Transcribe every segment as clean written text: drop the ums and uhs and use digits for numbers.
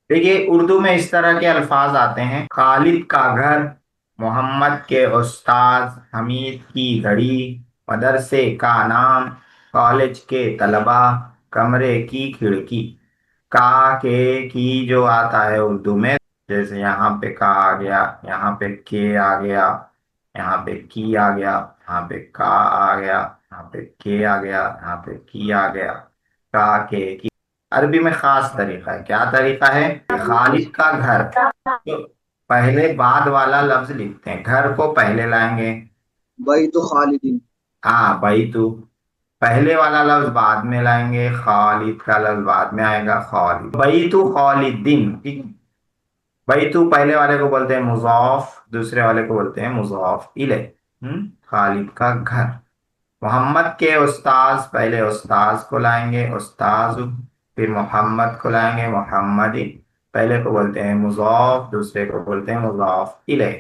دیکھیے اردو میں اس طرح کے الفاظ آتے ہیں: خالد کا گھر، محمد کے استاذ، حمید کی گھڑی، مدرسے کا نام، کالج کے طلبا، کمرے کی کھڑکی۔ کا کے کی جو آتا ہے اردو میں، جیسے یہاں پہ کا آ گیا، یہاں پہ کے آ گیا، یہاں پہ کی آ گیا، یہاں پہ کا آ گیا، یہاں پہ کے آ گیا، یہاں پہ کی آ گیا، کا کے کی۔ عربی میں خاص طریقہ ہے، کیا طریقہ ہے کہ خالد کا گھر تو پہلے بعد والا لفظ لکھتے ہیں، گھر کو پہلے لائیں گے۔ بھائی تو خالدین. ہاں بھائی تو پہلے والا لفظ بعد میں لائیں گے، خالد کا لفظ بعد میں آئے گا، خالد بھائی تو خالدین، ٹھیک ہے؟ بھائی تو پہلے والے کو بولتے ہیں مضاف، دوسرے والے کو بولتے ہیں مضاف الیہ۔ خالد کا گھر۔ محمد کے استاذ، پہلے استاذ کو لائیں گے استاذ، پھر محمد کو لائیں گے محمد، پہلے کو بولتے ہیں مضاف، دوسرے کو بولتے ہیں مضاف الیہ۔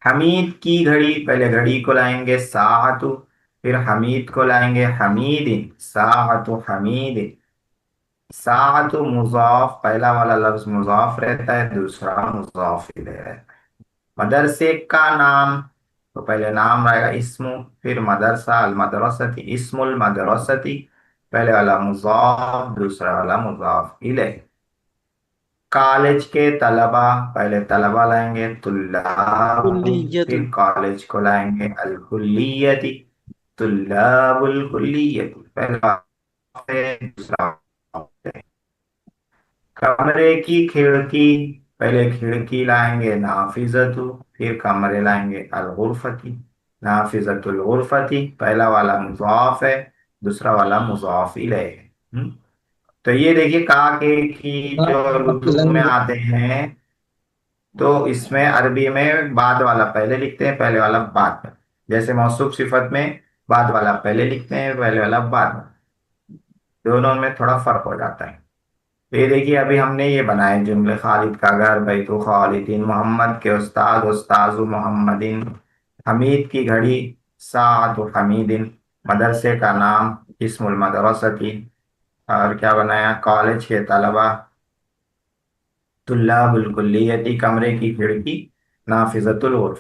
حمید کی گھڑی، پہلے گھڑی کو لائیں گے ساعت، پھر حمید کو لائیں گے حمید، ساعت حمید۔ ساعت مضاف، پہلا والا لفظ مضاف رہتا ہے، دوسرا مضاف الیہ رہتا ہے۔ مدرسے کا نام، تو پہلے نام آئے گا اسم، پھر مدرسہ، المدرستی، اسم المدرستی، پہلے والا مضاف، دوسرا والا مضاف الیہ۔ کالج کے طلبا، پہلے طلبا لائیں گے طلاب، کلیت. پھر کالج کو لائیں گے الکلیتی، طلاب الکلیتی، پہلا والا ہے، دوسرا والا ہے۔ کمرے کی کھڑکی، پہلے کھڑکی لائیں گے نافذۃ، پھر کمرے لائیں گے الغرفتی، نافذۃ الغرفتی، پہلا والا مضاف ہے، دوسرا والا مضاف الیہ ہے۔ تو یہ دیکھیے کا کے کی ہاں، جو اردو میں آتے ہیں، تو اس میں عربی میں بعد والا پہلے لکھتے ہیں، پہلے والا بعد میں، جیسے موصوف صفت میں بعد والا پہلے لکھتے ہیں، پہلے والا بعد میں، دونوں میں تھوڑا فرق ہو جاتا ہے۔ تو یہ دیکھیے ابھی ہم نے یہ بنائے جملے: خالد کا گھر، بیت خالدین، محمد کے استاد، استاذ محمدین، حمید کی گھڑی، ساعت حمیدین، مدرسے کا نام، اسم المدرستی، اور کیا بنایا، کالج کے طلبا، طلاب الکلیتی، کمرے کی کھڑکی، نافذۃ الغرف،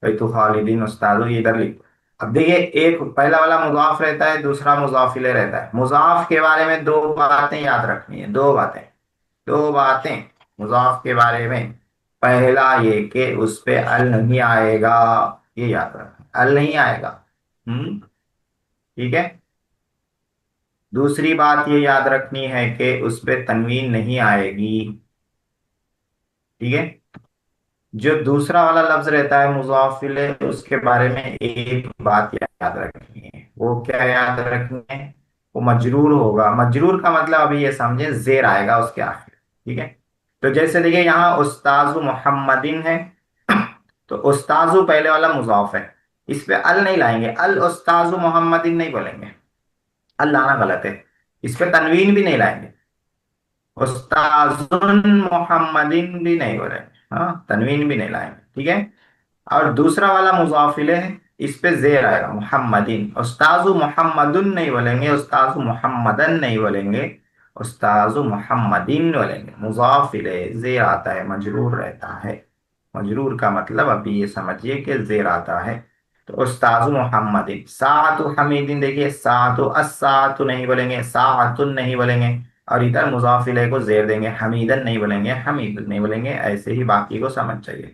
بیت خالدین، استاد، یہ ادھر لکھ۔ اب دیکھیے ایک پہلا والا مضاف رہتا ہے، دوسرا مضاف الیہ رہتا ہے۔ مضاف کے بارے میں دو باتیں یاد رکھنی ہے، دو باتیں مضاف کے بارے میں۔ پہلا یہ کہ اس پہ ال نہیں آئے گا، یہ یاد رکھنا، ال نہیں آئے گا۔ ٹھیک ہے۔ دوسری بات یہ یاد رکھنی ہے کہ اس پہ تنوین نہیں آئے گی۔ ٹھیک ہے۔ جو دوسرا والا لفظ رہتا ہے مضاف الیہ، اس کے بارے میں ایک بات یاد رکھنی ہے، وہ کیا یاد رکھنی ہے؟ وہ مجرور ہوگا۔ مجرور کا مطلب ابھی یہ سمجھے زیر آئے گا اس کے آخر۔ ٹھیک ہے۔ تو جیسے دیکھیے یہاں استاذ محمدین ہے، تو استاذ پہلے والا مضاف ہے، اس پہ ال نہیں لائیں گے، ال استاذ محمدین نہیں بولیں گے، ال لانا غلط ہے۔ اس پہ تنوین بھی نہیں لائیں گے، استاذ محمدین بھی نہیں بولیں گے، ہاں تنوین بھی نہیں لائیں گے۔ ٹھیک ہے۔ اور دوسرا والا مضاف الیہ ہے، اس پہ زیر آئے گا، محمدین، استاذ محمدن نہیں بولیں گے، استاذ محمدن نہیں بولیں گے، استاذ محمدین بولیں گے۔ مضاف الیہ زیر آتا ہے، مجرور رہتا ہے۔ مجرور کا مطلب ابھی یہ سمجھیے کہ زیر آتا ہے۔ تو استاذ محمدین، ساعت حمیدین، دیکھیے ساعت، الساعت نہیں بولیں گے، ساعت نہیں بولیں گے، اور ادھر مضاف الیہ کو زیر دیں گے، حمیدن نہیں بولیں گے، حمید نہیں بولیں گے، ایسے ہی باقی کو سمجھ چاہیے۔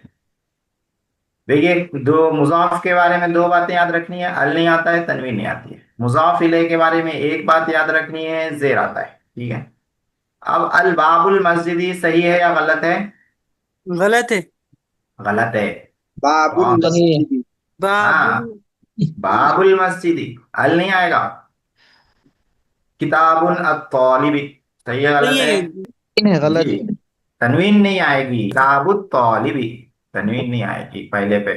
دیکھیے دو مضاف کے بارے میں دو باتیں یاد رکھنی ہے: ال نہیں آتا ہے، تنوین نہیں آتی ہے۔ مضاف الیہ کے بارے میں ایک بات یاد رکھنی ہے، زیر آتا ہے۔ ٹھیک ہے۔ اب الباب المسجدی صحیح ہے یا غلط ہے؟ غلط ہے. غلط ہے۔ باب کون؟ صحیح ہے. المسجد. ہاں، باب. باب المسجدی، ال نہیں آئے گا۔ کتاب الطالب، صحیح ہے غلط صحیح ہے؟ ہے. نہیں، غلط جی، ہے. تنوین نہیں آئے گی، کتاب الطالب، تنوین نہیں آئے گی پہلے پہ۔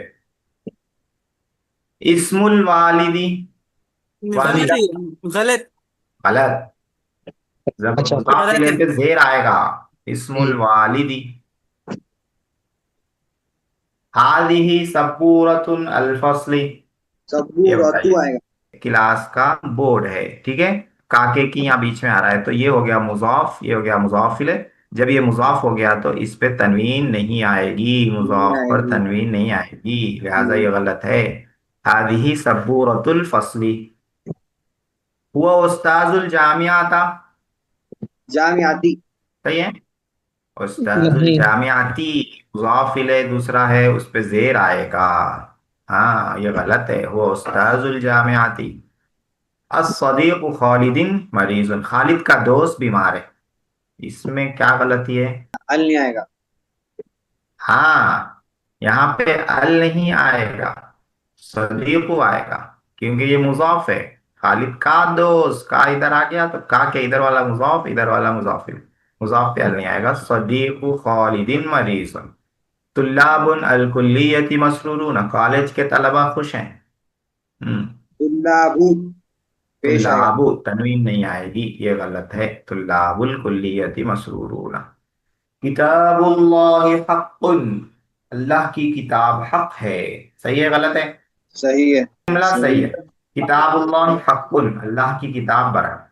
اسم الوالدی، غلط والدہ، ہے. غلط. غلط، جب اچھا. مضاف غلط ہے. الیہ پہ زیر آئے گا، اسم جی. الوالدی۔ ہذہ سبورۃ الفصل، یہ سبورہ تو بتائیے، آئے گا. کلاس کا بورڈ ہے، ٹھیک ہے۔ کاکے کی یہاں بیچ میں آ رہا ہے، تو یہ ہو گیا مضاف، یہ ہو گیا مضاف الیہ۔ جب یہ مضاف ہو گیا تو اس پہ تنوین نہیں آئے گی، نہیں مضاف آئے پر گی۔ تنوین نہیں آئے گی، لہذا یہ غلط ہے۔ هذه سبورة الفصل، هو استاذ الجامعہ تھا، جامعاتی۔ صحیح ہے، استاذ نہیں، الجامعاتی، مضاف الیہ دوسرا ہے، اس پہ زیر آئے گا، ہاں یہ غلط ہے، وہ استاذ الجامعاتی۔ الصدیق خالد مریض، خالد کا دوست بیمار ہے، اس میں کیا غلطی ہے؟ ال نہیں آئے گا۔ ہاں، یہاں پہ ال نہیں آئے گا، صدیق آئے گا، کیونکہ یہ مضاف ہے، خالد کا دوست، کا ادھر آ گیا تو کا کے ادھر والا مضاف، ادھر والا مضاف، مضاف پہ ال نہیں آئے گا۔ صدیق خالد مریض، طلاب الکلیت مسرورون، کالج کے طلبہ خوش ہیں۔ طلاب پیش آئے گا۔ طلاب تنوین نہیں آئے گی، یہ غلط ہے، طلاب الکلیت مسرورون۔ کتاب اللہ حق، اللہ کی کتاب حق ہے، صحیح ہے غلط ہے؟ صحیح ہے۔ جملہ صحیح ہے، کتاب اللہ حق، اللہ کی کتاب برحق۔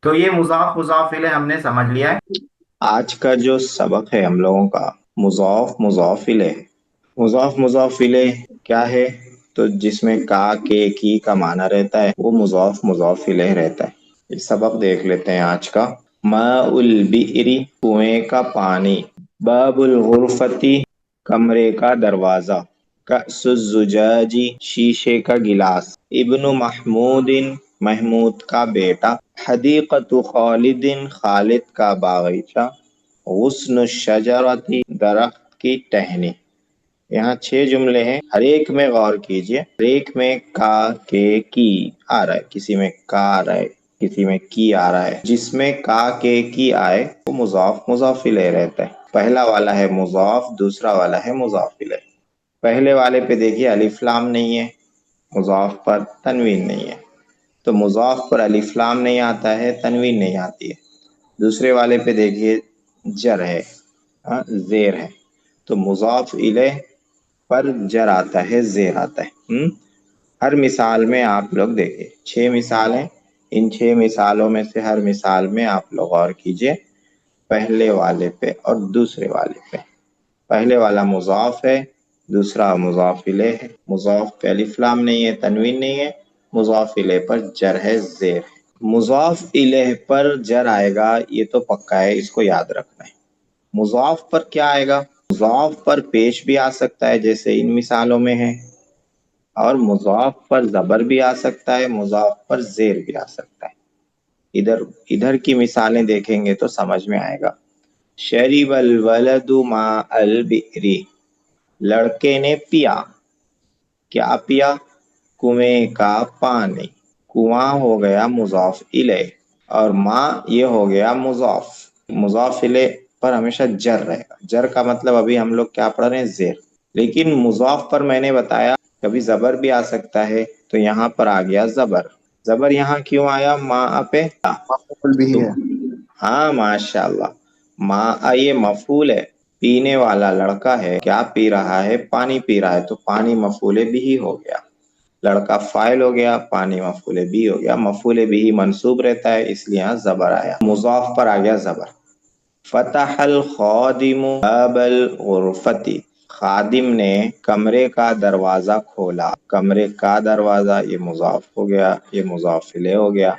تو یہ مضاف مضاف الیہ ہم نے سمجھ لیا ہے۔ آج کا جو سبق ہے ہم لوگوں کا مضاف مضاف الیہ ہے۔ مضاف مضاف الیہ کیا ہے؟ تو جس میں کا کے کی کا معنی رہتا ہے وہ مضاف مضاف الیہ رہتا ہے۔ یہ سبق دیکھ لیتے ہیں آج کا۔ ماء البئر، کنویں کا پانی، باب الغرفتی، کمرے کا دروازہ، کأس الزجاج، شیشے کا گلاس، ابن محمود، محمود کا بیٹا، حدیقۃ خالد، خالد کا باغیچہ، غصن الشجرتی، درخت کی ٹہنی۔ یہاں 6 جملے ہیں، ہر ایک میں غور کیجئے، ہر ایک میں کا کے کی آ رہا ہے، کسی میں کا آ رہا ہے، کسی میں کی آ رہا ہے۔ جس میں کا کے کی آئے وہ مضاف مضاف الیہ رہتا ہے۔ پہلا والا ہے مضاف، دوسرا والا ہے مضاف الیہ۔ پہلے والے پہ دیکھیے الف لام نہیں ہے، مضاف پر تنوین نہیں ہے، تو مضاف پر الف لام نہیں آتا ہے، تنوین نہیں آتی ہے۔ دوسرے والے پہ دیکھیے جر ہے، زیر ہے، تو مضاف الیہ پر جر آتا ہے، زیر آتا ہے۔ ہر مثال میں آپ لوگ دیکھیں 6 مثالیں، ان 6 مثالوں میں سے ہر مثال میں آپ لوگ غور کیجئے پہلے والے پہ اور دوسرے والے پہ۔ پہلے والا مضاف ہے، دوسرا مضاف الیہ ہے، مضاف پہ الف لام نہیں ہے، تنوین نہیں ہے، مضاف الیہ پر جر ہے، زیر ہے۔ مضاف الیہ پر جر آئے گا، یہ تو پکا ہے، اس کو یاد رکھنا ہے۔ مضاف پر کیا آئے گا؟ مضاف پر پیش بھی آ سکتا ہے جیسے ان مثالوں میں ہے، اور مضاف پر زبر بھی آ سکتا ہے، مضاف پر زیر بھی آ سکتا ہے۔ ادھر کی مثالیں دیکھیں گے تو سمجھ میں آئے گا۔ شریب الولد ماء البئر، لڑکے نے پیا، کیا پیا؟ کنویں کا پانی۔ کنواں ہو گیا مضاف الیہ، اور ماء یہ ہو گیا مضاف۔ مضاف الیہ پر ہمیشہ جر رہے گا، جر کا مطلب ابھی ہم لوگ کیا پڑھ رہے ہیں؟ زیر۔ لیکن مضاف پر میں نے بتایا کبھی زبر بھی آ سکتا ہے، تو یہاں پر آ گیا زبر۔ زبر یہاں کیوں آیا؟ ماء پہ، مفعول بھی تو ہے۔ ہاں ماشاء اللہ، ماء یہ مفعول ہے، پینے والا لڑکا ہے، کیا پی رہا ہے؟ پانی پی رہا ہے، تو پانی مفعول بھی ہو گیا، لڑکا فاعل ہو گیا، پانی مفعول بھی ہو گیا، مفعول بھی منصوب رہتا ہے اس لیے یہاں زبر آیا، مضاف پر آ گیا زبر۔ فتح الخادم باب الغرفتی، خادم نے کمرے کا دروازہ کھولا۔ کمرے کا دروازہ یہ مضاف ہو گیا، یہ مضاف الیہ ہو گیا۔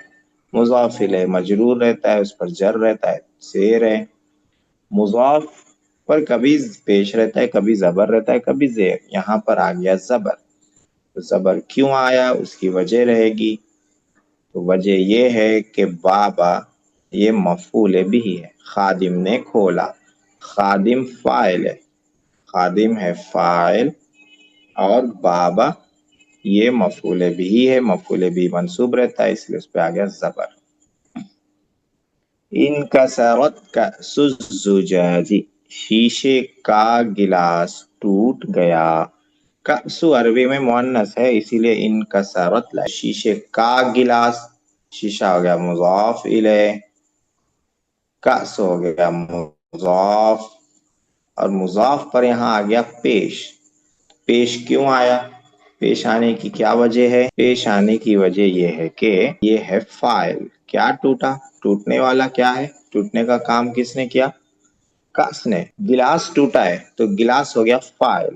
مضاف الیہ مجرور رہتا ہے، اس پر جر رہتا ہے، زیر ہے۔ مضاف پر کبھی پیش رہتا ہے، کبھی زبر رہتا ہے، کبھی زیر، یہاں پر آ گیا زبر۔ زبر کیوں آیا اس کی وجہ رہے گی، تو وجہ یہ ہے کہ بابا یہ مفعول بھی ہے، خادم نے کھولا، خادم فاعل ہے، خادم ہے فاعل، اور بابا یہ مفعول بھی ہے، مفعول بھی منصوب رہتا ہے اس لیے اس پہ آ گیا زبر۔ انکسرت کأس الزجاج، شیشے کا گلاس ٹوٹ گیا۔ کأس عربی میں مؤنث ہے اسی لیے انکسرت، شیشے کا گلاس، شیشہ ہو گیا مضاف الیہ، کأس ہو گیا مضاف، اور مضاف پر یہاں آ گیا پیش۔ پیش کیوں آیا؟ پیش آنے کی کیا وجہ ہے؟ پیش آنے کی وجہ یہ ہے کہ یہ ہے فاعل. کیا ٹوٹا؟ ٹوٹنے والا کیا ہے؟ ٹوٹنے کا کام کس نے کیا؟ کاس نے. گلاس ٹوٹا ہے تو گلاس ہو گیا فاعل.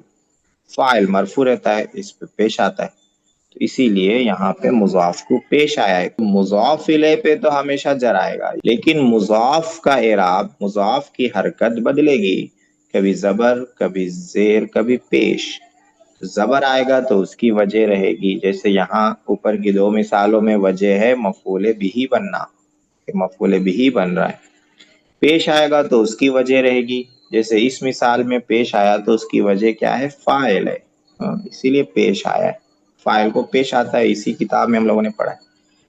فاعل مرفوع رہتا ہے، اس پہ پیش آتا ہے، تو اسی لیے یہاں پہ مضاف کو پیش آیا ہے. مضاف الیہ پہ تو ہمیشہ جر آئے گا، لیکن مضاف کا اعراب، مضاف کی حرکت بدلے گی، کبھی زبر، کبھی زیر، کبھی پیش. زبر آئے گا تو اس کی وجہ رہے گی، جیسے یہاں اوپر کی دو مثالوں میں وجہ ہے مفعول بہ بننا، مفعول بہ بن رہا ہے. پیش آئے گا تو اس کی وجہ رہے گی، جیسے اس مثال میں پیش آیا تو اس کی وجہ کیا ہے؟ فاعل ہے، اسی لیے پیش آیا ہے. فاعل کو پیش آتا ہے، اسی کتاب میں ہم لوگوں نے پڑھا ہے.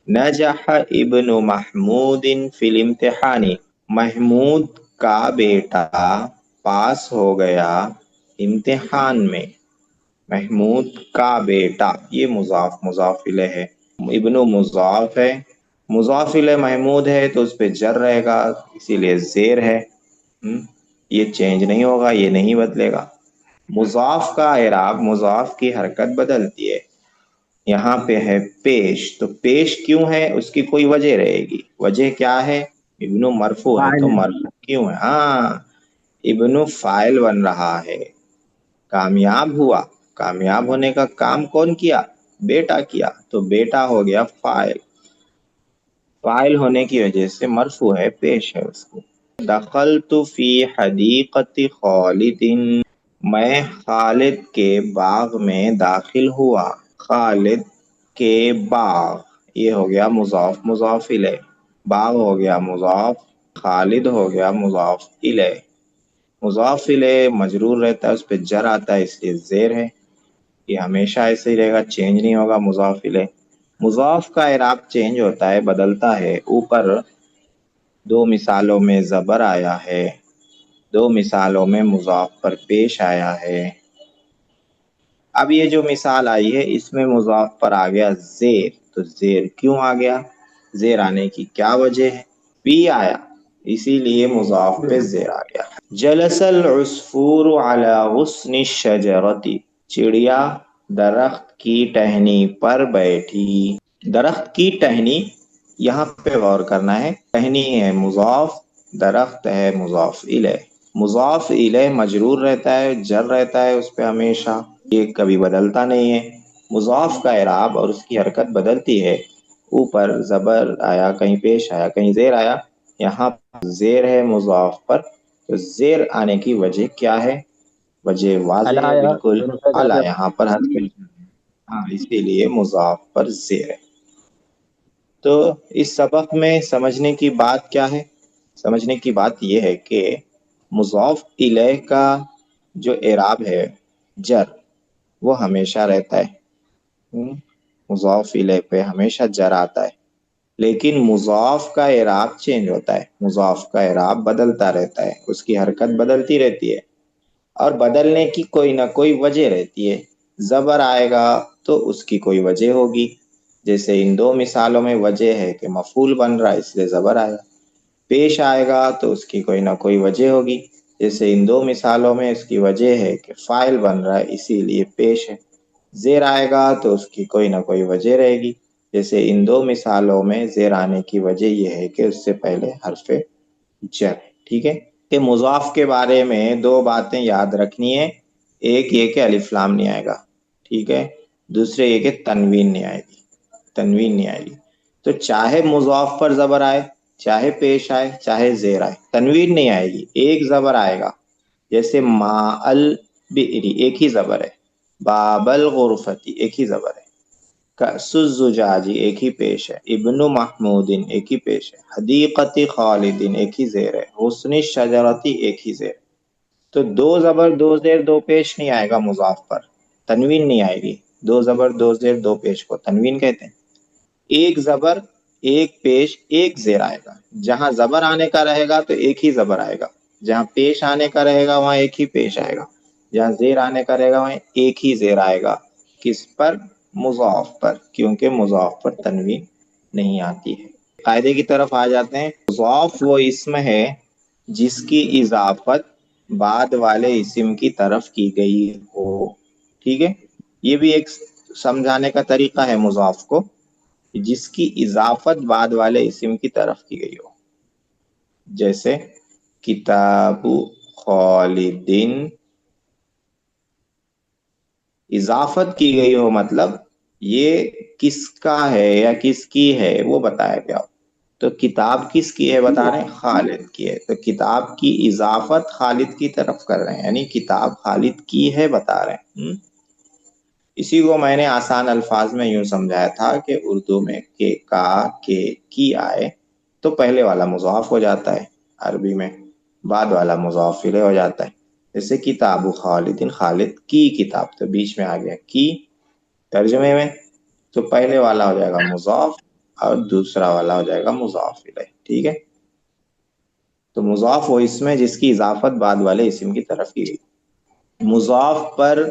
نجح ابن محمود فی الامتحان. محمود کا بیٹا پاس ہو گیا امتحان میں. محمود کا بیٹا، یہ مضاف الیہ ہے. ابن مضاف ہے، مضاف الیہ محمود ہے تو اس پہ جر رہے گا، اسی لیے زیر ہے. یہ چینج نہیں ہوگا، یہ نہیں بدلے گا. مضاف کا اعراب، مضاف کی حرکت بدلتی ہے. یہاں پہ ہے پیش، تو پیش کیوں ہے؟ اس کی کوئی وجہ رہے گی. وجہ کیا ہے؟ ابن مرفوع ہے تو مرفوع کیوں ہے؟ ہاں، ابن فاعل بن رہا ہے. کامیاب ہوا، کامیاب ہونے کا کام کون کیا؟ بیٹا کیا، تو بیٹا ہو گیا فاعل. فاعل ہونے کی وجہ سے مرفوع ہے، پیش ہے اس کو. دخلت فی حدیقۃ خالد. میں خالد کے باغ میں داخل ہوا. خالد کے باغ، یہ ہو گیا مضاف الیہ. باغ ہو گیا مضاف، خالد ہو گیا مضاف الیہ. مضاف الیہ مجرور رہتا ہے، اس پہ جر آتا ہے، اس لیے زیر ہے. یہ ہمیشہ ایسے ہی رہے گا، چینج نہیں ہوگا. مضاف الیہ، مضاف کا اعراب چینج ہوتا ہے، بدلتا ہے. اوپر دو مثالوں میں زبر آیا ہے، دو مثالوں میں مضاف پر پیش آیا ہے. اب یہ جو مثال آئی ہے اس میں مضاف پر آ گیا زیر، تو زیر کیوں آ گیا؟ زیر آنے کی کیا وجہ ہے؟ پی آیا، اسی لیے مضاف پہ زیر آ گیا. جلس العصفور علی غصن الشجرۃ. چڑیا درخت کی ٹہنی پر بیٹھی. درخت کی ٹہنی، یہاں پہ غور کرنا ہے. ٹہنی ہے مضاف، درخت ہے مضاف الیہ. مضاف الیہ مجرور رہتا ہے، جر رہتا ہے اس پہ ہمیشہ، یہ کبھی بدلتا نہیں ہے. مضاف کا اعراب اور اس کی حرکت بدلتی ہے. اوپر زبر آیا، کہیں پیش آیا، کہیں زیر آیا. یہاں زیر ہے مضاف پر، تو زیر آنے کی وجہ کیا ہے؟ وجہ واضح ہے بالکل. اعلیٰ یہاں پر ہاں، اسی لیے مضاف پر زیر ہے. تو اس سبق میں سمجھنے کی بات کیا ہے؟ سمجھنے کی بات یہ ہے کہ مضاف الیہ کا جو اعراب ہے جر، وہ ہمیشہ رہتا ہے. مضاف الیہ پہ ہمیشہ جر آتا ہے، لیکن مضاف کا اعراب چینج ہوتا ہے. مضاف کا اعراب بدلتا رہتا ہے، اس کی حرکت بدلتی رہتی ہے، اور بدلنے کی کوئی نہ کوئی وجہ رہتی ہے. زبر آئے گا تو اس کی کوئی وجہ ہوگی، جیسے ان دو مثالوں میں وجہ ہے کہ مفعول بن رہا ہے، اس لیے زبر آیا. پیش آئے گا تو اس کی کوئی نہ کوئی وجہ ہوگی، جیسے ان دو مثالوں میں اس کی وجہ ہے کہ فاعل بن رہا ہے، اسی لیے پیش ہے. زیر آئے گا تو اس کی کوئی نہ کوئی وجہ رہے گی، جیسے ان دو مثالوں میں زیر آنے کی وجہ یہ ہے کہ اس سے پہلے حرف جر. ٹھیک ہے، کہ مضاف کے بارے میں دو باتیں یاد رکھنی ہے. ایک یہ کہ الف لام نہیں آئے گا، ٹھیک ہے. دوسرے یہ کہ تنوین نہیں آئے گی، تنوین نہیں آئے گی. تو چاہے مضاف پر زبر آئے، چاہے پیش آئے، چاہے زیر آئے، تنوین نہیں آئے گی، ایک زبر آئے گا. جیسے ما البئری، ایک ہی زبر ہے. باب الغرفتی، ایک ہی زبر ہے. کأس الزجاجی، ایک ہی پیش ہے. ابن محمود، ایک ہی پیش ہے. حدیقۃ خالد، ایک ہی زیر ہے. حسن الشجرتی، ایک ہی زیر. تو دو زبر دو زیر دو پیش نہیں آئے گا مضاف پر، تنوین نہیں آئے گی. دو زبر دو زیر دو پیش کو تنوین کہتے ہیں. ایک زبر ایک پیش ایک زیر آئے گا. جہاں زبر آنے کا رہے گا تو ایک ہی زبر آئے گا، جہاں پیش آنے کا رہے گا وہاں ایک ہی پیش آئے گا، جہاں زیر آنے کا رہے گا وہاں ایک ہی زیر آئے گا. کس پر؟ مضاف پر، کیونکہ مضاف پر تنوین نہیں آتی ہے. قاعدے کی طرف آ جاتے ہیں. مضاف وہ اسم ہے جس کی اضافت بعد والے اسم کی طرف کی گئی ہو. ٹھیک ہے، یہ بھی ایک سمجھانے کا طریقہ ہے مضاف کو جس کی اضافت بعد والے اسم کی طرف کی گئی ہو، جیسے کتاب خالدین، اضافت کی گئی ہو مطلب یہ کس کا ہے یا کس کی ہے وہ بتایا گیا ہو۔ تو کتاب کس کی ہے بتا رہے ہیں؟ خالد کی ہے، تو کتاب کی اضافت خالد کی طرف کر رہے ہیں، یعنی کتاب خالد کی ہے بتا رہے ہیں۔ اسی کو میں نے آسان الفاظ میں یوں سمجھایا تھا کہ اردو میں کہ کا کے کی آئے تو پہلے والا مضاف ہو جاتا ہے، عربی میں بعد والا مضاف الیہ ہو جاتا ہے، جیسے کتاب خالدین، خالد کی کتاب، تو بیچ میں آ گیا کی ترجمے میں، تو پہلے والا ہو جائے گا مضاف اور دوسرا والا ہو جائے گا مضاف الیہ، ٹھیک ہے۔ تو مضاف وہ اسم ہے جس کی اضافت بعد والے اسم کی طرف کی گئی۔ مضاف پر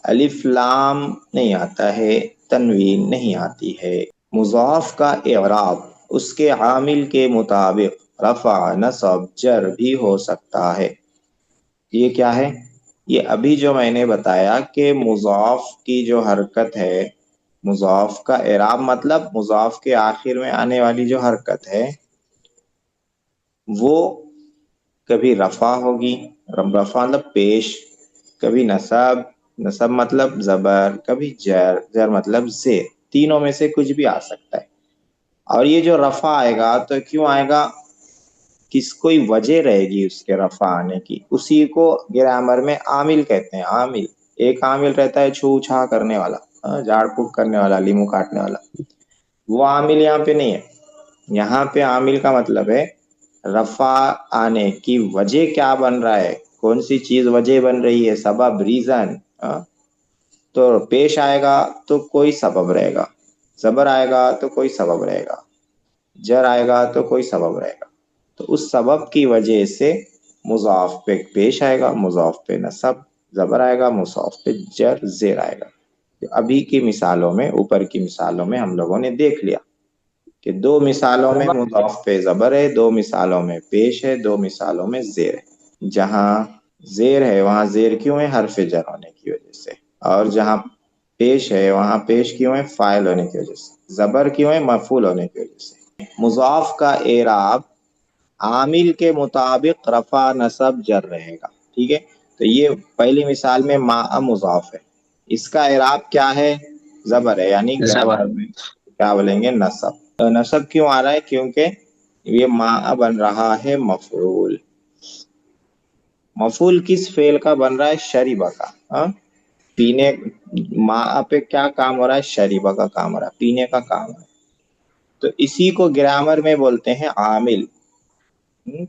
الف لام نہیں آتا ہے، تنوین نہیں آتی ہے۔ مضاف کا اعراب اس کے عامل کے مطابق رفع، نصب، جر بھی ہو سکتا ہے۔ یہ کیا ہے؟ یہ ابھی جو میں نے بتایا کہ مضاف کی جو حرکت ہے، مضاف کا اعراب مطلب مضاف کے آخر میں آنے والی جو حرکت ہے وہ کبھی رفع ہوگی، رفع مطلب پیش، کبھی نصب، نصب مطلب زبر، کبھی جر، جر مطلب زیر، تینوں میں سے کچھ بھی آ سکتا ہے۔ اور یہ جو رفع آئے گا تو کیوں آئے گا؟ کس کوئی وجہ رہے گی اس کے رفع آنے کی، اسی کو گرامر میں عامل کہتے ہیں۔ عامل، ایک عامل رہتا ہے چھو چھا کرنے والا، جھاڑ پھونک کرنے والا، لیمو کاٹنے والا، وہ عامل یہاں پہ نہیں ہے۔ یہاں پہ عامل کا مطلب ہے رفع آنے کی وجہ کیا بن رہا ہے، کون سی چیز وجہ بن رہی ہے، سبب، ریزن۔ تو پیش آئے گا تو کوئی سبب رہے گا، زبر آئے گا تو کوئی سبب رہے گا، جر آئے گا تو کوئی سبب رہے گا۔ تو اس سبب کی وجہ سے مضاف پہ پیش آئے گا، مضاف پہ نصب، زبر آئے گا، مضاف پہ جر، زیر آئے گا۔ ابھی کی مثالوں میں، اوپر کی مثالوں میں ہم لوگوں نے دیکھ لیا کہ دو مثالوں میں مضاف پہ زبر ہے، دو مثالوں میں پیش ہے، دو مثالوں میں زیر ہے۔ جہاں زیر ہے وہاں زیر کیوں ہے؟ حرف جر ہونے کی وجہ سے۔ اور جہاں پیش ہے وہاں پیش کیوں ہے؟ فاعل ہونے کی وجہ سے۔ زبر کیوں ہے؟ مفعول ہونے کی وجہ سے۔ مضاف کا اعراب عامل کے مطابق رفع، نصب، جر رہے گا، ٹھیک ہے۔ تو یہ پہلی مثال میں ما مضاف ہے، اس کا اعراب کیا ہے؟ زبر ہے، یعنی گرامر میں کیا بولیں گے؟ نصب۔ نصب کیوں آ رہا ہے؟ کیونکہ یہ ما بن رہا ہے مفعول۔ مفعول کس فعل کا بن رہا ہے؟ شریبہ کا۔ پینے، ما پہ کیا کام ہو رہا ہے؟ شریبہ کا کام ہو رہا ہے، پینے کا کام ہے۔ تو اسی کو گرامر میں بولتے ہیں عامل،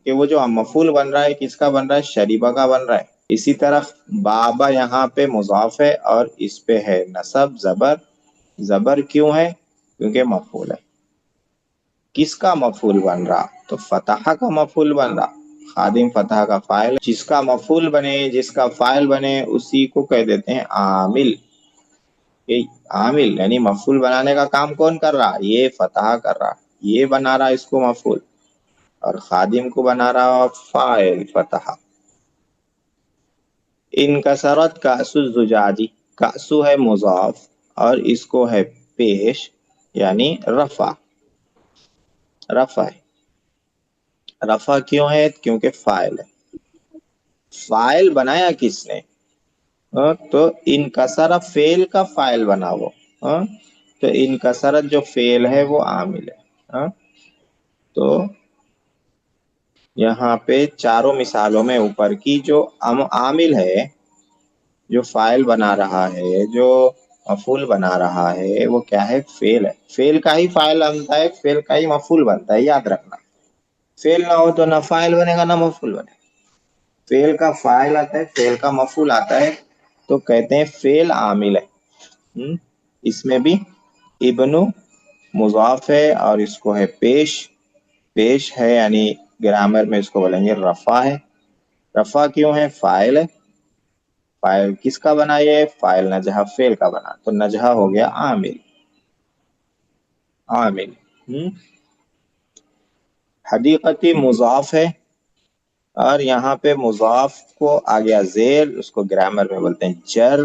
کہ وہ جو مفعول بن رہا ہے کس کا بن رہا ہے؟ شریبہ کا بن رہا ہے۔ اسی طرح بابا یہاں پہ مضاف ہے اور اس پہ ہے نصب، زبر۔ زبر کیوں ہے؟ کیونکہ مفعول ہے۔ کس کا مفعول بن رہا؟ تو فتح کا مفعول بن رہا، خادم فتح کا فاعل۔ جس کا مفعول بنے، جس کا فاعل بنے، اسی کو کہہ دیتے ہیں عامل۔ عامل یعنی مفعول بنانے کا کام کون کر رہا؟ یہ فتح کر رہا، یہ بنا رہا اس کو مفعول، اور خادم کو بنا رہا فاعل فتح۔ انکسرت کأس الزجاجی، کأسو ہے مضاف اور اس کو ہے پیش، یعنی رفع، رفع ہے۔ رفع کیوں ہے؟ کیونکہ فاعل ہے۔ فاعل بنایا کس نے؟ تو انکسر فعل کا فاعل بنا وہ، تو انکسرت جو فعل ہے وہ عامل ہے۔ تو یہاں پہ چاروں مثالوں میں اوپر کی جو عامل ہے، جو فاعل بنا رہا ہے، جو مفعول بنا رہا ہے، وہ کیا ہے؟ فعل ہے۔ فعل کا ہی فاعل بنتا ہے، فعل کا ہی مفعول بنتا ہے، یاد رکھنا۔ فعل نہ ہو تو نہ فاعل بنے گا نہ مفعول بنے گا۔ فعل کا فاعل آتا ہے، فعل کا مفعول آتا ہے، تو کہتے ہیں فعل عامل ہے۔ اس میں بھی ابن مضاف ہے اور اس کو ہے پیش، پیش ہے یعنی گرامر میں اس کو بولیں گے رفع ہے۔ رفع کیوں ہے؟ فاعل ہے۔ فاعل کس کا بنا؟ یہ فاعل نجح فعل کا بنا، تو نجح ہو گیا عامل، عامل۔ حدیقتی مضاف ہے اور یہاں پہ مضاف کو آ گیا زیر، اس کو گرامر میں بولتے ہیں جر۔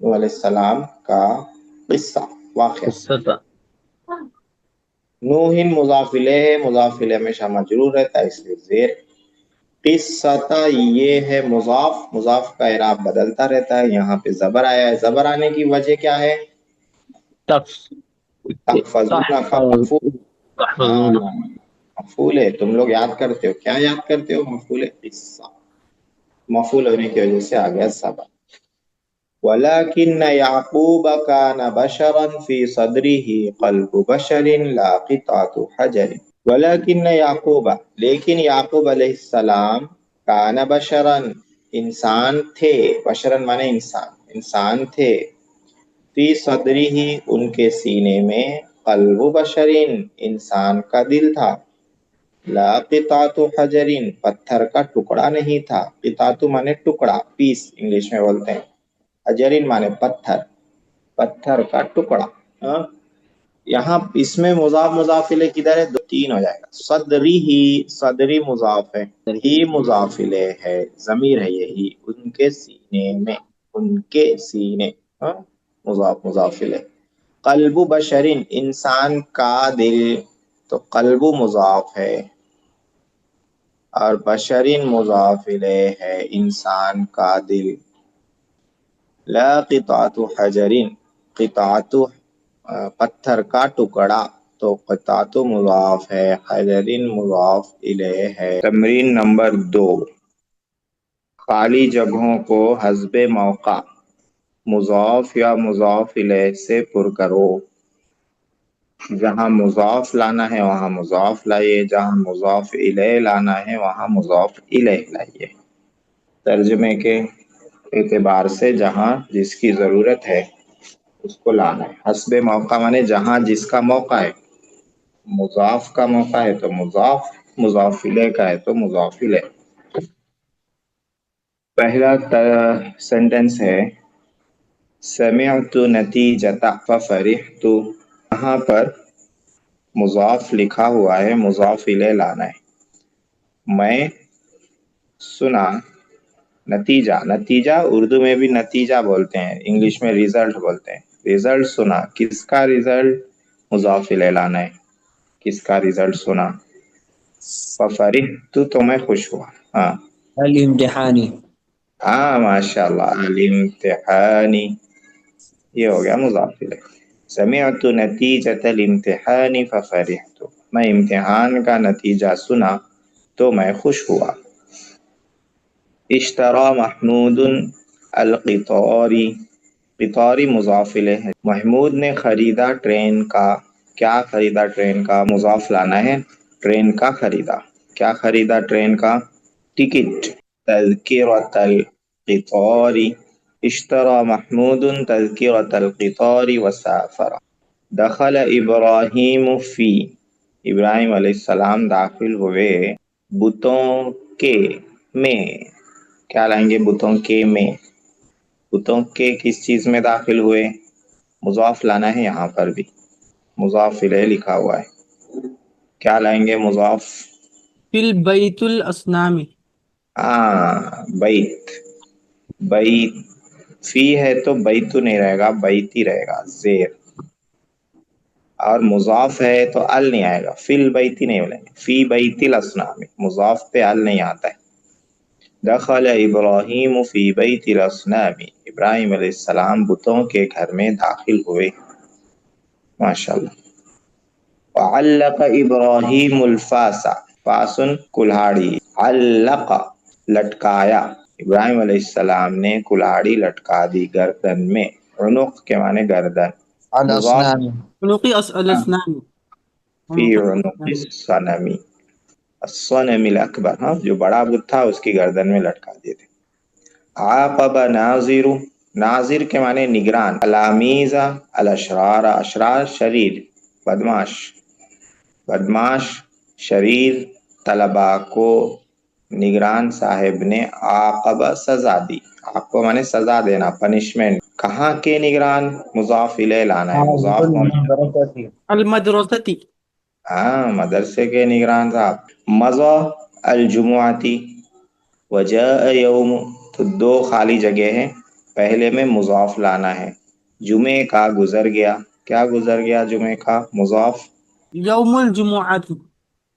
نوح علیہ السلام کا قصہ واقعہ. قصة نوح مضاف الیہ ہے، مضاف الیہ ہمیشہ مجرور رہتا ہے اس لیے زیر. قصہ یہ ہے مضاف، مضاف کا اعراب بدلتا رہتا ہے. یہاں پہ زبر آیا ہے، زبر آنے کی وجہ کیا ہے؟ تحفظون کا مفعول. تحفظون مفعول ہے، تم لوگ یاد کرتے ہو. کیا یاد کرتے ہو؟ مفعول قصہ. مفعول ہونے کی وجہ سے آ گیا سبب. وَلَكِنَّ يَعْقُوبَ كَانَ بَشَرًا فِي صَدْرِهِ قَلْبُ بَشَرٍ لَا قِطْعَةُ حَجَرٍ. وَلَكِنَّ يَعْقُوبَ، لیکن یعقوب علیہ السلام، کان بشرن، انسان تھے. بشرن مانے انسان، انسان تھے. فی صدرہ، ان کے سینے میں، قلب بشرین، انسان کا دل تھا. لا قطعۃ حجرین، پتھر کا ٹکڑا نہیں تھا. قطعۃ مانے ٹکڑا، پیس انگلش میں بولتے ہیں. حجرین مانے پتھر، پتھر کا ٹکڑا. ہاں؟ یہاں اس میں مضاف مضاف الیہ کدھر ہے؟ 3 ہو جائے گا. صدری ہی، صدری مضاف ہے، ہی مضاف الیہ ہے، ضمیر ہے یہی. ان کے سینے میں، ان کے سینے، ہاں؟ مضاف مضاف الیہ. قلب بشرین، انسان کا دل، تو قلب مضاف ہے اور بشرین مضاف الیہ ہے، انسان کا دل. لا قطعۃ حجرین، قطعۃ پتھر کا ٹکڑا، تو قطعۃ مضاف ہے، حجرین مضاف الیہ ہے. تمرین نمبر 2، خالی جگہوں کو حسب موقع مضاف یا مضاف الیہ سے پر کرو. جہاں مضاف لانا ہے وہاں مضاف لائیے، جہاں مضاف الیہ لانا ہے وہاں مضاف الیہ لائیے. ترجمے کے اعتبار سے جہاں جس کی ضرورت ہے اس کو لانا ہے. حسب موقع مانے جہاں جس کا موقع ہے. مضاف کا موقع ہے تو مضاف، مضاف الیہ کا ہے تو مضاف الیہ. پہلا سینٹنس ہے سمعت نتیجۃ ففرحت. یہاں پر مضاف لکھا ہوا ہے، مضاف الیہ لانا ہے. میں سنا نتیجہ، نتیجہ اردو میں بھی نتیجہ بولتے ہیں، انگلش میں ریزلٹ بولتے ہیں. ریزلٹ سنا، کس کا ریزلٹ؟ مضاف الیہ لانا ہے. کس کا ریزلٹ سنا؟ ففرحت، تو میں خوش ہوا. ہاں الامتحانی. ہاں ماشاء اللہ، الامتحانی، یہ ہو گیا مضاف الیہ. سمعت نتیجۃ الامتحان ففرحت، میں امتحان کا نتیجہ سنا تو میں خوش ہوا. اشترى محمود القطار، قطاری مضاف الیہ ہے. محمود نے خریدا ٹرین کا. کیا خریدا؟ ٹرین کا. مضاف لانا ہے، ٹرین کا خریدا. کیا خریدا؟ ٹرین کا ٹکٹ. تذکرۃ القطار، اشترى محمود تذکرۃ القطار وسافر. دخل ابراہیم فی، ابراہیم علیہ السلام داخل ہوئے بتوں کے میں. کیا لائیں گے؟ بتوں کے میں. بتوں کے کس چیز میں داخل ہوئے؟ مضاف لانا ہے، یہاں پر بھی مضاف الیہ لکھا ہوا ہے. کیا لائیں گے؟ مضاف. فی البیت الاسنامی. بیت، بیت فی ہے تو بیت نہیں رہے گا، بیت ہی رہے گا، زیر. اور مضاف ہے تو ال نہیں آئے گا، فی البیت نہیں بولیں گے، فی بیت الاسنام. مضاف پہ ال نہیں آتا ہے. دخل ابراہیم فی بیت الاسنام، ابراہیم علیہ السلام بتوں کے گھر میں داخل ہوئے. ماشاءاللہ. وعلق ابراہیم الفاس، فاسن کلہاڑی، علق لٹکایا. ابراہیم علیہ السلام نے کلہاڑی لٹکا دی گردن میں. عنق کے معنی گردن. مضاف عنقی الاسنام. فی عنق الصنم، الصنم الاکبر، ہاں جو بڑا بت تھا اس کی گردن میں لٹکا دیے تھے. عاقب ناظر، ناظر کے معنی نگران. الامیز الاشرار، اشرار شریر، بدماش، بدماش شریر طلباء کو نگران صاحب نے عاقب سزا دی. عاقب معنی سزا دینا، پنشمنٹ. کہاں کے نگران؟ مضاف الیہ لانا ہے. مضاف المدرستی. ہاں مدرسے کے نگران صاحب. مضى الجمعتی، وجاء یوم، تو 2 خالی جگہ ہیں. پہلے میں مضاف لانا ہے. جمعے کا گزر گیا. کیا گزر گیا جمعے کا؟ مضاف. يوم الجمعة.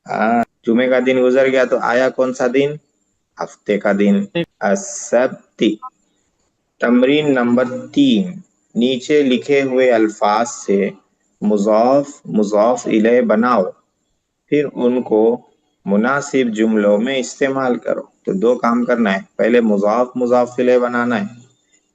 ہاں جمعے کا دن گزر گیا تو آیا کون سا دن؟ ہفتے کا دن. السبت. تمرین نمبر 3. نیچے لکھے ہوئے الفاظ سے مضاف مضاف الیہ بناؤ، پھر ان کو مناسب جملوں میں استعمال کرو. تو 2 کام کرنا ہے. پہلے مضاف مضاف الیہ بنانا ہے،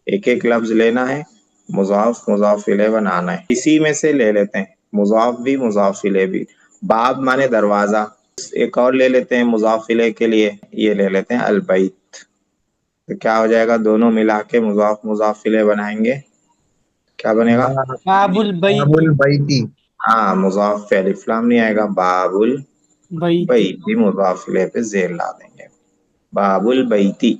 ایک ایک لفظ لینا ہے، مضاف مضاف الیہ بنانا ہے. اسی میں سے لے لیتے ہیں مضاف بھی مضاف الیہ بھی. باب مانے دروازہ. ایک اور لے لیتے ہیں مضاف الیہ کے لیے، یہ لے لیتے ہیں البیت. تو کیا ہو جائے گا؟ دونوں ملا کے مضاف مضاف الیہ بنائیں گے. کیا بنے گا؟ باب باب البيت. البیتی. ہاں مضاف پہ الف لام نہیں آئے گا. باب بيت. البیتی مضاف الیہ پہ زیر لا دیں گے. باب البیتی.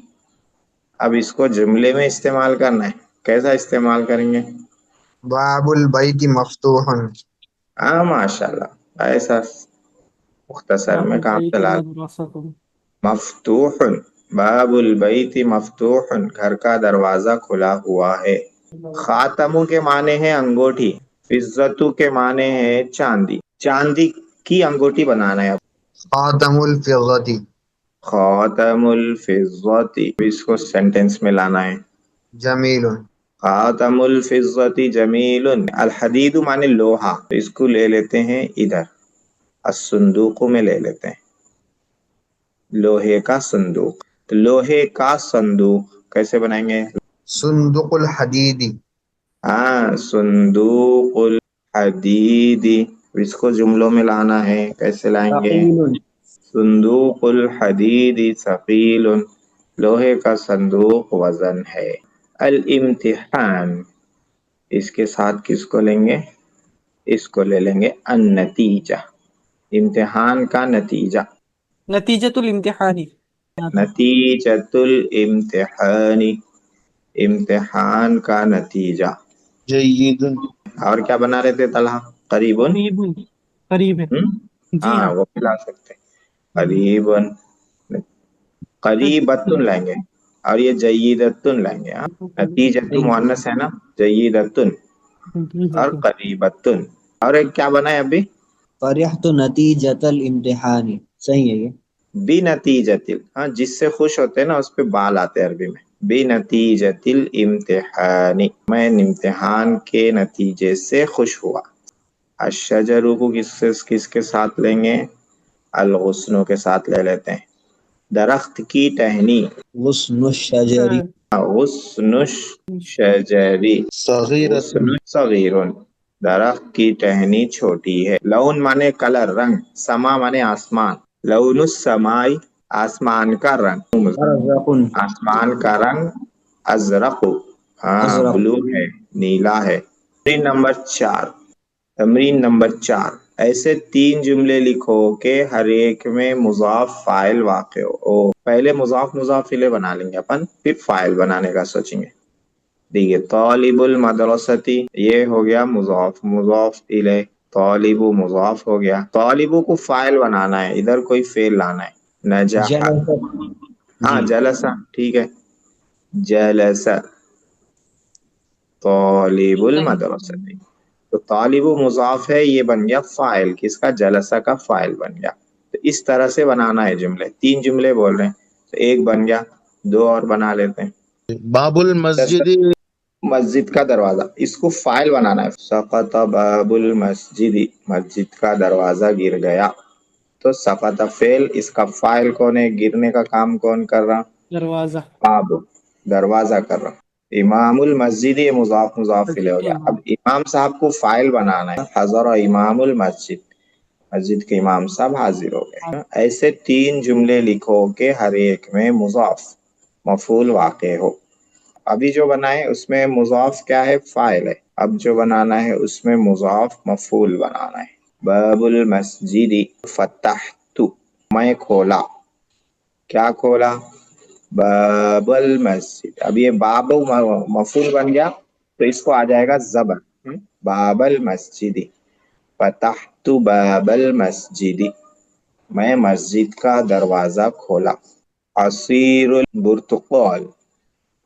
اب اس کو جملے میں استعمال کرنا ہے. کیسا استعمال کریں گے؟ باب البیتی مفتوح. ہاں ماشاء اللہ، ایسا مختصر باب میں کام البيت چلا. مدرسة. مفتوح. باب البیت مفتوح. گھر کا دروازہ کھلا ہوا ہے. خاتمو کے معنی ہے انگوٹھی. فضتو کے معنی ہے چاندی. چاندی کی انگوٹھی بنانا ہے. خاتم الفضتی. خاتم الفضت. اس کو سینٹینس میں لانا ہے. جمیل. خاتم الفضت جمیل. الحدید معنی لوہا. اس کو لے لیتے ہیں ادھر، الصندوق میں لے لیتے ہیں، لوہے کا صندوق. تو لوہے کا صندوق کیسے بنائیں گے؟ صندوق الحدیدی. ہاں صندوق الحدید. اس کو جملوں میں لانا ہے. کیسے لائیں گے؟ ثقيل. صندوق الحدید ثقیل. لوہے کا صندوق وزن ہے. الامتحان. اس کے ساتھ کس کو لیں گے؟ اس کو لے لیں گے النتیجہ. امتحان کا نتیجہ. نتيجة الامتحان. نتیجۃ الامتحان. امتحان کا نتیجہ. جید. اور کیا بنا رہے تھے طلحہ؟ قریب. قريب. قريب ہے. جی ہاں ہاں. وہ ملا سکتے ہیں. قریب. قریبتن لائیں گے، اور یہ جیدتن لائیں گے. نتیجۃ مؤنث ہے نا، جیدتن اور قریبتن. اور ایک کیا بنا ہے ابھی؟ فرحت نتیجة الامتحان. صحیح ہے یہ. بنتیجۃ. ہاں جس سے خوش ہوتے ہیں نا اس پہ بال آتے ہیں عربی میں. بنتیجۃ الامتحان. میں امتحان کے نتیجے سے خوش ہوا. الشجر کو کس کے ساتھ لیں گے؟ الغصن کے ساتھ لے لیتے ہیں. درخت کی ٹہنی. غصن الشجر. غصن الشجر. صغیرت. غصن صغیر. درخت کی ٹہنی چھوٹی ہے. لون مانے کلر، رنگ. سما مانے آسمان. لون السمائی آسمان کا رنگ. ازرق. آسمان کا رنگ ازرق. ہاں ازرق. بلو ہے، نیلا ہے. تمرین نمبر 4. ایسے 3 جملے لکھو کہ ہر ایک میں مضاف فاعل واقع ہو. پہلے مضاف مضاف الیہ بنا لیں گے اپن، پھر فاعل بنانے کا سوچیں گے. دیکھیے طالب المدرستی، یہ ہو گیا مضاف مضاف الیہ. طالب مضاف ہو گیا. طالب کو فاعل بنانا ہے، ادھر کوئی فعل لانا ہے. نجح. جلست. ہاں جی. جلسہ ٹھیک ہے. جلسہ طالب المدرستی. تو طالب مضاف ہے، یہ بن گیا فاعل. کس کا؟ جلسہ کا فاعل بن گیا. تو اس طرح سے بنانا ہے جملے. 3 جملے بول رہے ہیں تو ایک بن گیا، 2 اور بنا لیتے ہیں. باب المسجد. مسجد کا دروازہ، اس کو فاعل بنانا ہے. سقط باب المسجد. مسجد کا دروازہ گر گیا. تو سقط فعل، اس کا فاعل کون ہے؟ گرنے کا کام کون کر رہا؟ دروازہ. باب، دروازہ کر رہا. امام المسجد، یہ مضاف مضاف الیہ ہو گیا. اب امام صاحب کو فاعل بنانا ہے. حضر امام المسجد. مسجد کے امام صاحب حاضر ہو گئے. ایسے 3 جملے لکھو کہ ہر ایک میں مضاف مفعول واقع ہو. ابھی جو بنائے اس میں مضاف کیا ہے؟ فاعل ہے. اب جو بنانا ہے اس میں مضاف مفعول بنانا ہے. باب المسجد فتحت. میں کھولا. کیا کھولا؟ باب المسجد. اب یہ باب مفعول بن گیا تو اس کو آ جائے گا زبر. باب المسجد. فتحت باب المسجد. میں مسجد کا دروازہ کھولا. عصیر البرتقال.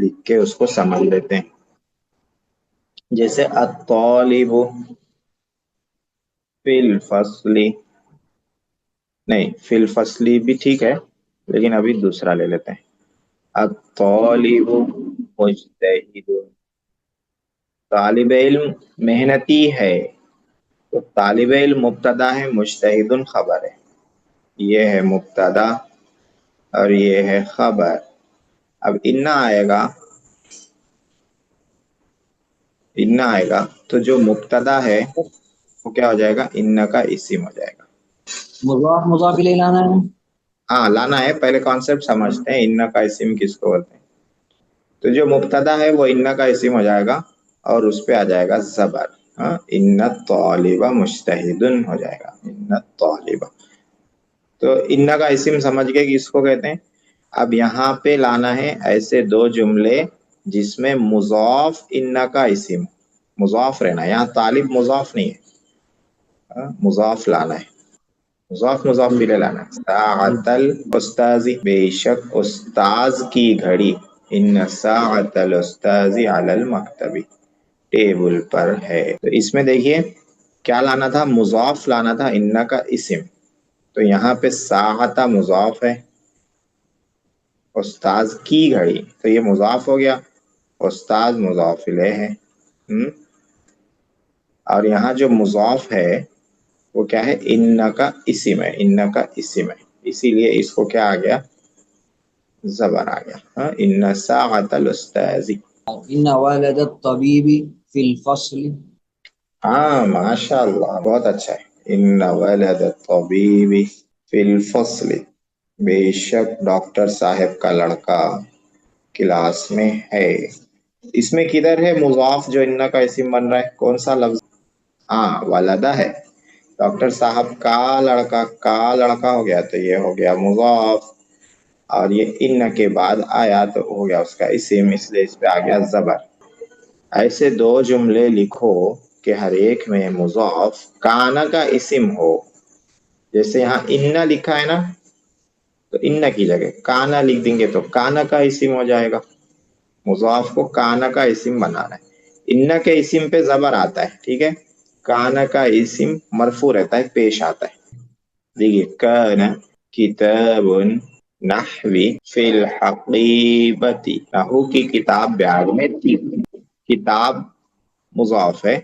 لکھ کے اس کو سمجھ لیتے ہیں. جیسے الطالب فی الفصل، نہیں فی الفصل بھی ٹھیک ہے لیکن ابھی دوسرا لے لیتے ہیں. الطالب مجتہد، طالب علم محنتی ہے. تو طالب علم مبتدا ہے، مجتہد خبر ہے. یہ ہے مبتدا اور یہ ہے خبر. اب آئے گا تو جو مبتدا ہے وہ کیا ہو جائے گا؟ ان کا اسم ہو جائے گا. مضاف مضاف الیہ لانا ہے. ہاں لانا ہے، پہلے کانسیپٹ سمجھتے ہیں ان کا اسم کس کو بولتے ہیں. تو جو مبتدا ہے وہ ان کا اسم ہو جائے گا اور اس پہ آ جائے گا زبر. ان الطالب مجتہد ہو جائے گا، ان الطالب. تو ان کا اسم سمجھ کے کس کو کہتے ہیں. اب یہاں پہ لانا ہے ایسے دو جملے جس میں مضاف ان کا اسم مضاف رہنا ہے. یہاں طالب مضاف نہیں ہے، مضاف لانا ہے. مضاف مضاف بھی لانا ہے. ساعت الاستاذ، بے شک استاذ کی گھڑی. ان ساعت الاستاذ علی المکتب، ٹیبل پر ہے. تو اس میں دیکھیے کیا لانا تھا؟ مضاف لانا تھا ان کا اسم. تو یہاں پہ ساعت مضاف ہے، استاذ کی گھڑی تو یہ مضاف ہو گیا، استاذ مضاف الیہ ہے. اور یہاں جو مضاف ہے وہ کیا ہے؟ ان کا اسم ہے، ان کا اسم ہے. اسی لیے اس کو کیا آ گیا؟ زبر آ گیا. ان ساعت الاستاذ. ان والد الطبیب فی الفصل. ہاں ماشاء اللہ، بہت اچھا ہے. ان ولد الطبیب فی الفصل، بے شک ڈاکٹر صاحب کا لڑکا کلاس میں ہے. اس میں کدھر ہے مضاف جو ان کا اسم بن رہا ہے؟ کون سا لفظ؟ ہاں ولدہ ہے. ڈاکٹر صاحب کا لڑکا ہو گیا تو یہ ہو گیا مضاف، اور یہ ان کے بعد آیا تو ہو گیا اس کا اسم، اس لیے اس پہ آ گیا زبر. ایسے دو جملے لکھو کہ ہر ایک میں مضاف کانا کا اسم ہو. جیسے یہاں ان لکھا ہے نا، تو ان کی جگہ کانا لکھ دیں گے تو کانا کا اسم ہو جائے گا. مضاف کو کانا کا اسم بنانا ہے. ان کے اسم پہ زبر آتا ہے، ٹھیک ہے. کانا کا اسم مرفوع رہتا ہے، پیش آتا ہے. دیکھیے کانا کتاب نحوی فی الحقیبتی، نحو کی کتاب بیگ میں تھی. کتاب مضاف ہے،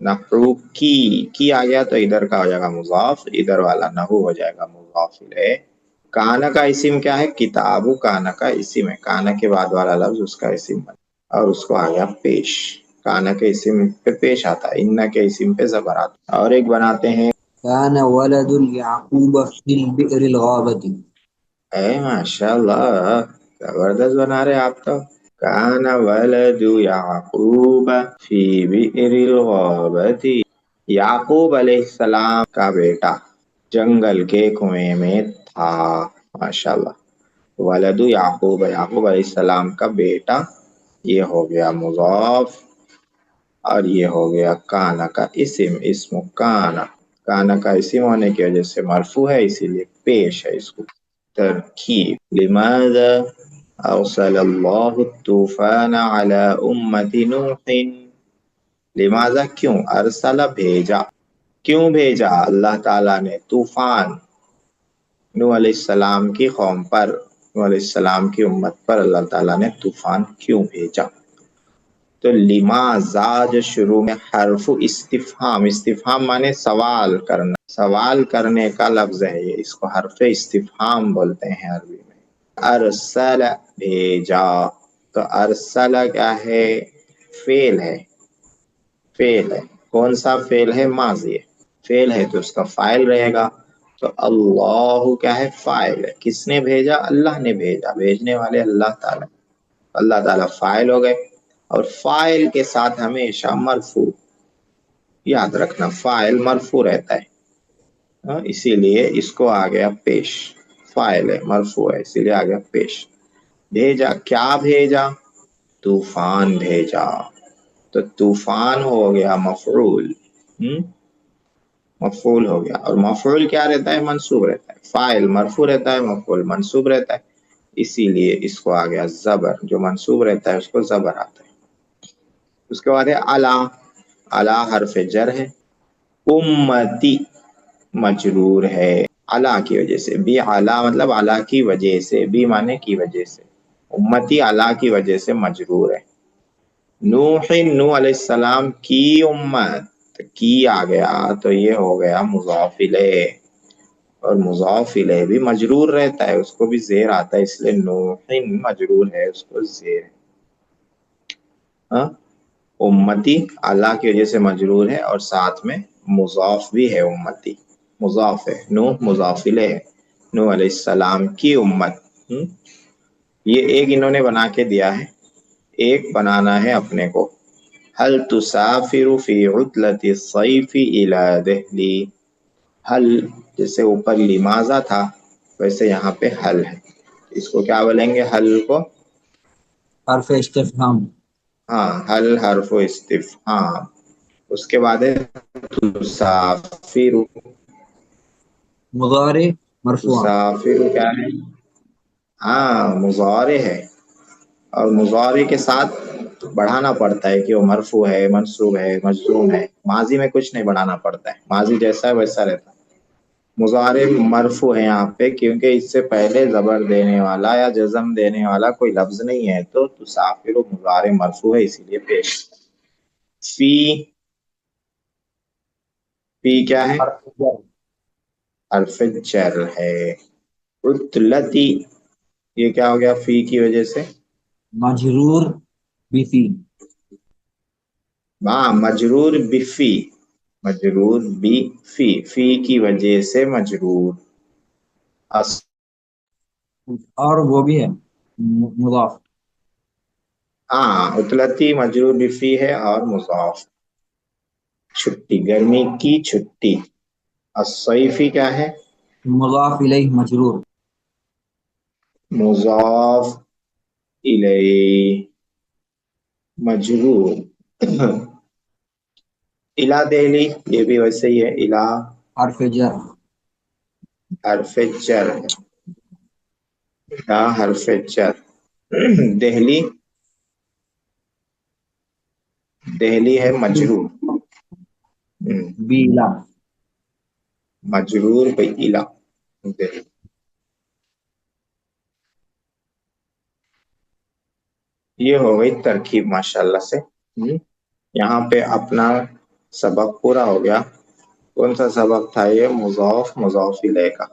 نحو کی آ گیا تو ادھر کا ہو جائے گا مضاف، ادھر والا نحو ہو جائے گا مضاف الیہ. کانا کا اسم کیا ہے؟ کتاب. کانا کا اسم ہے، کانا کے بعد والا لفظ اس کا اسم بنا اور اس کو آ گیا پیش. کانا کے اسم پہ پیش آتا ہے، ان کے اسم پہ زبر آتا ہے. اور ایک بناتے ہیں كان ولد يعقوب في البئر الغابة. اے ماشاء اللہ، زبردست بنا رہے آپ تو. کان ولد یعقوب فی بئر الغابۃ، یعقوب علیہ السلام کا بیٹا جنگل کے کنویں میں تھا. ماشاء اللہ. ولد یعقوب، یعقوب علیہ السلام کا بیٹا، یہ ہو گیا مضاف اور یہ ہو گیا کانا کا اسم. اسم کانا، کانا کا اسم ہونے کی وجہ سے مرفوع ہے، اسی لیے پیش ہے. اس کو ترکیب. لماذا ارسل اللہ الطوفان علی امت نوح، لماذا کیوں، ارسل بھیجا، کیوں بھیجا اللہ تعالیٰ نے طوفان نوح علیہ السلام کی قوم پر، نوح علیہ السلام کی امت پر اللہ تعالیٰ نے طوفان کیوں بھیجا. تو لماذا جو شروع میں حرف استفہام، استفہام مانے سوال کرنا، سوال کرنے کا لفظ ہے یہ، اس کو حرف استفہام بولتے ہیں عربی میں. ارسل بھیجا، تو ارسل کیا ہے؟ فعل ہے، فعل ہے. کون سا فعل ہے؟ ماضی ہے. فعل ہے تو اس کا فاعل رہے گا. تو اللہ کیا ہے؟ فاعل ہے. کس نے بھیجا؟ اللہ نے بھیجا، بھیجنے والے اللہ تعالیٰ. اللہ تعالیٰ فاعل ہو گئے، اور فاعل کے ساتھ ہمیشہ مرفوع، یاد رکھنا فاعل مرفوع رہتا ہے. اسی لیے اس کو آ گیا پیش. فاعل ہے، مرفوع ہے، اسی لیے آ گیا پیش. بھیجا، کیا بھیجا؟ طوفان بھیجا. تو طوفان ہو گیا مفعول، مفعول ہو گیا. اور مفعول کیا رہتا ہے؟ منصوب رہتا ہے. فاعل مرفوع رہتا ہے، مفعول منصوب رہتا ہے. اسی لیے اس کو آ گیا زبر، جو منصوب رہتا ہے اس کو زبر آتا ہے۔ اس کے بعد ہے علا، علا حرف جر ہے، امتی مجرور ہے علا کی وجہ سے، بھی علا مطلب علا کی وجہ سے، بھی مانے کی وجہ سے، امتی علا کی وجہ سے مجرور ہے۔ نوح، نوح علیہ السلام کی امت، کی آ گیا تو یہ ہو گیا مضاف الیہ، اور مضاف الیہ بھی مجرور رہتا ہے، اس کو بھی زیر آتا ہے، اس لیے نوح مجرور ہے، اس کو زیر ہے۔ ہاں، امتی اللہ کی وجہ سے مجرور ہے اور ساتھ میں مضاف بھی ہے، امتی مضاف ہے، نوح مضاف الیہ ہے، نوح علیہ السلام کی امت۔ یہ ایک انہوں نے بنا کے دیا ہے، ایک بنانا ہے اپنے کو۔ هل تسافر في عطلة الصيف إلى دہلی، حل جیسے اوپر لماذا تھا ویسے یہاں پہ حل ہے، اس کو کیا بولیں گے حل کو؟ حرف استفہام، ہاں، حل حرف و استفہام۔ اس کے بعد ہے تسافر، مضارع مرفوع، تسافر کیا ہے؟ ہاں مضارع ہے، اور مضارع کے ساتھ بڑھانا پڑتا ہے کہ وہ مرفوع ہے، منصوب ہے، مجزوم ہے۔ ماضی میں کچھ نہیں بڑھانا پڑتا ہے، ماضی جیسا ہے ویسا رہتا ہے۔ مضارع مرفوع ہے یہاں پہ کیونکہ اس سے پہلے زبر دینے والا یا جزم دینے والا کوئی لفظ نہیں ہے، تو تسافر مضارع مرفوع ہے اسی لیے پیش۔ فی، فی کیا ہے؟ حرف جر ہے۔ عطلتی، یہ کیا ہو گیا فی کی وجہ سے؟ مجرور بفی، ہاں مجرور بفی، مجرور بفی، فی کی وجہ سے مجرور۔ اور وہ بھی ہے مضاف، ہاں عطلتی مجرور بفی ہے اور مضاف۔ چھٹی، گرمی کی چھٹی۔ الصیفی کیا ہے؟ مضاف الیہ مجرور، مضاف الیہ مجرور۔ الہ دہلی، یہ بھی ویسے ہی ہے، الہ حرف جر، حرف جر ہے، الہ حرف جر۔ دہلی، دہلی ہے مجرور، بیلا، مجرور بی الہ۔ یہ ہو گئی ترکیب ماشاءاللہ سے۔ یہاں پہ اپنا سبق پورا ہو گیا۔ کون سا سبق تھا یہ؟ مضاف مضاف الیہ کا۔